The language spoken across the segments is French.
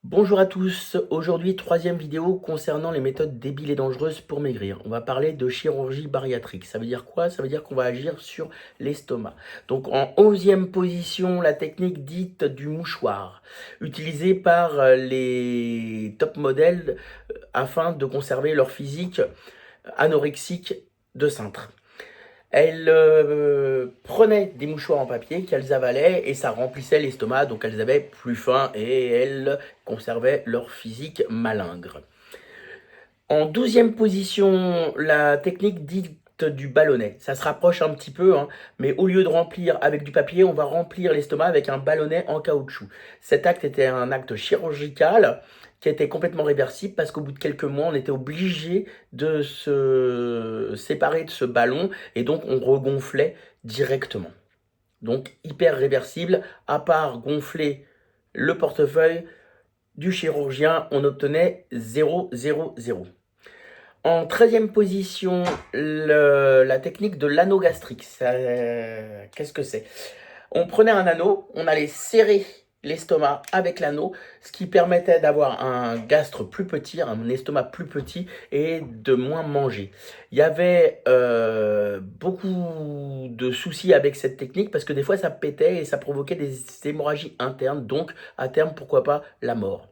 Bonjour à tous, aujourd'hui troisième vidéo concernant les méthodes débiles et dangereuses pour maigrir. On va parler de chirurgie bariatrique. Ça veut dire quoi? Ça veut dire qu'on va agir sur l'estomac. Donc en 11e position, la technique dite du mouchoir, utilisée par les top modèles afin de conserver leur physique anorexique de cintre. Elles prenaient des mouchoirs en papier qu'elles avalaient et ça remplissait l'estomac, donc elles avaient plus faim et elles conservaient leur physique malingre. En 12e position, la technique dite du ballonnet. Ça se rapproche un petit peu, hein, mais au lieu de remplir avec du papier, on va remplir l'estomac avec un ballonnet en caoutchouc. Cet acte était un acte chirurgical qui était complètement réversible parce qu'au bout de quelques mois, on était obligé de se séparer de ce ballon et donc on regonflait directement. Donc hyper réversible, à part gonfler le portefeuille du chirurgien, on obtenait 0, 0, 0. En 13e position, la technique de l'anneau gastrique. Qu'est-ce que c'est? On prenait un anneau, on allait serrer l'estomac avec l'anneau, ce qui permettait d'avoir un gastre plus petit, un estomac plus petit et de moins manger. Il y avait beaucoup de soucis avec cette technique parce que des fois ça pétait et ça provoquait des hémorragies internes, donc à terme pourquoi pas la mort.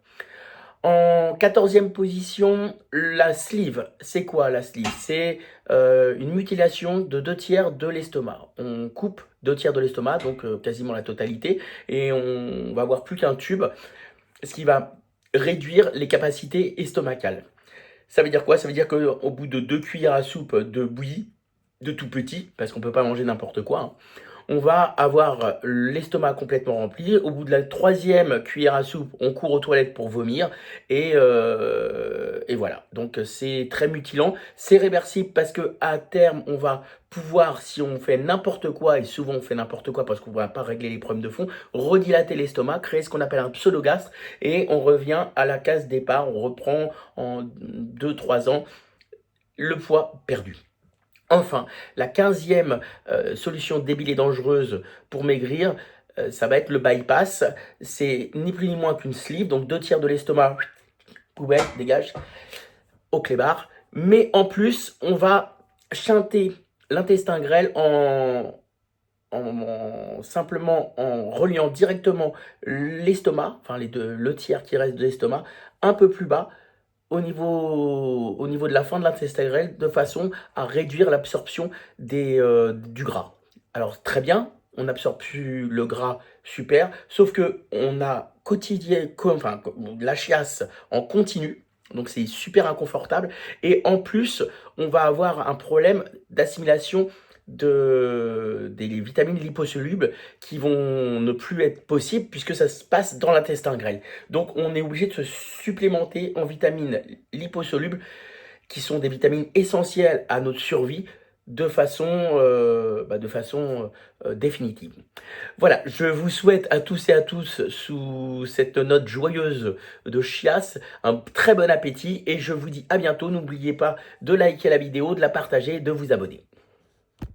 En 14e position, la sleeve. C'est quoi la sleeve? C'est une mutilation de 2/3 de l'estomac. On coupe 2/3 de l'estomac, donc quasiment la totalité, et on va avoir plus qu'un tube, ce qui va réduire les capacités estomacales. Ça veut dire quoi? Ça veut dire qu'au bout de 2 cuillères à soupe de bouillie, de tout petit, parce qu'on ne peut pas manger n'importe quoi, hein, on va avoir l'estomac complètement rempli. Au bout de la 3e cuillère à soupe, on court aux toilettes pour vomir. Et voilà. Donc c'est très mutilant. C'est réversible parce que à terme, on va pouvoir, si on fait n'importe quoi, et souvent on fait n'importe quoi parce qu'on ne va pas régler les problèmes de fond, redilater l'estomac, créer ce qu'on appelle un pseudogastre, et on revient à la case départ. On reprend en 2-3 ans le poids perdu. Enfin, la 15e solution débile et dangereuse pour maigrir, ça va être le bypass. C'est ni plus ni moins qu'une sleeve, donc 2/3 de l'estomac, poubelle, dégage, au clébard. Mais en plus, on va chanter l'intestin grêle simplement en reliant directement l'estomac, enfin le tiers qui reste de l'estomac, un peu plus bas, au niveau de la fin de l'intestin grêle, de façon à réduire l'absorption du gras. Alors très bien, on absorbe plus le gras, super, sauf que on a la chiasse en continu, donc c'est super inconfortable, et en plus, on va avoir un problème d'assimilation des vitamines liposolubles qui vont ne plus être possibles puisque ça se passe dans l'intestin grêle. Donc on est obligé de se supplémenter en vitamines liposolubles qui sont des vitamines essentielles à notre survie de façon définitive. Voilà, je vous souhaite à tous et à tous, sous cette note joyeuse de chiasse, un très bon appétit et je vous dis à bientôt. N'oubliez pas de liker la vidéo, de la partager et de vous abonner.